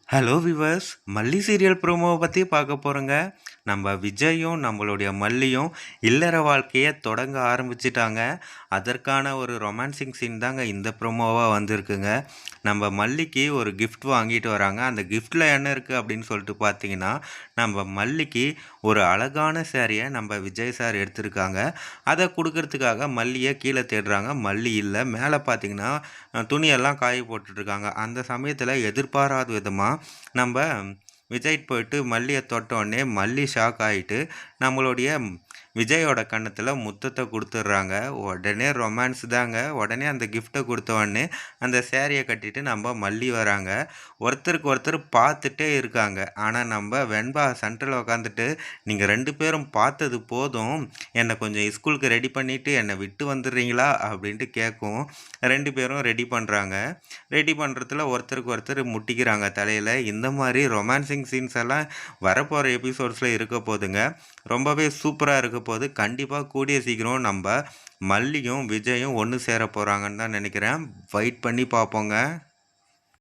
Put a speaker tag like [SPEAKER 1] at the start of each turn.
[SPEAKER 1] Hello viewers, மல்லி serial ப்ரோமோவை பற்றி பார்க்க போகிறோங்க. நம்ம விஜயும் நம்மளுடைய மல்லியும் இல்லற வாழ்க்கையை தொடங்க ஆரம்பிச்சிட்டாங்க. அதற்கான ஒரு ரொமான்சிங் சீன் தாங்க இந்த ப்ரோமோவாக வந்திருக்குங்க. நம்ம மல்லிக்கு ஒரு கிஃப்ட் வாங்கிட்டு வராங்க. அந்த கிஃப்டில் என்ன இருக்குது அப்படின்னு சொல்லிட்டு பார்த்தீங்கன்னா, நம்ம மல்லிக்கு ஒரு அழகான சேரீயை நம்ம விஜய் சார் எடுத்திருக்காங்க. அதை கொடுக்கறதுக்காக மல்லியை கீழே தேடுறாங்க. மல்லி இல்லை. மேலே பார்த்தீங்கன்னா துணியெல்லாம் காய போட்டுட்ருக்காங்க. அந்த சமயத்தில் எதிர்பாராத விதமாக நம்ம விஜய் போயிட்டு மல்லியை தொட்டோடனே மல்லி ஷாக் ஆகிட்டு நம்மளுடைய விஜயோட கன்னத்தில் முத்தத்தை கொடுத்துட்றாங்க. உடனே ரொமான்ஸ் தாங்க. உடனே அந்த கிஃப்ட்டை கொடுத்தோடனே அந்த சேரீயை கட்டிட்டு நம்ம மல்லி வராங்க. ஒருத்தருக்கு ஒருத்தர் பார்த்துட்டே இருக்காங்க. ஆனால் நம்ம வெண்பா சென்டரில் உட்காந்துட்டு நீங்கள் 2 பேரும் பார்த்தது போதும், என்னை கொஞ்சம் ஸ்கூலுக்கு ரெடி பண்ணிவிட்டு என்னை விட்டு வந்துடுறீங்களா அப்படின்ட்டு கேட்கும். 2 பேரும் ரெடி பண்ணுறாங்க. ரெடி பண்ணுறதுல ஒருத்தருக்கு ஒருத்தர் முட்டிக்கிறாங்க தலையில். இந்த மாதிரி ரொமான்சிங் சீன்ஸ் எல்லாம் வரப்போகிற எபிசோட்ஸில் இருக்க போதுங்க. ரொம்பவே சூப்பராக இருக்க போது. கண்டிப்பாக கூடிய சீக்கிரம் நம்ம மல்லியும் விஜயும் ஒன்று சேர போகிறாங்கன்னு தான் நினைக்கிறேன். வெயிட் பண்ணி பார்ப்போங்க.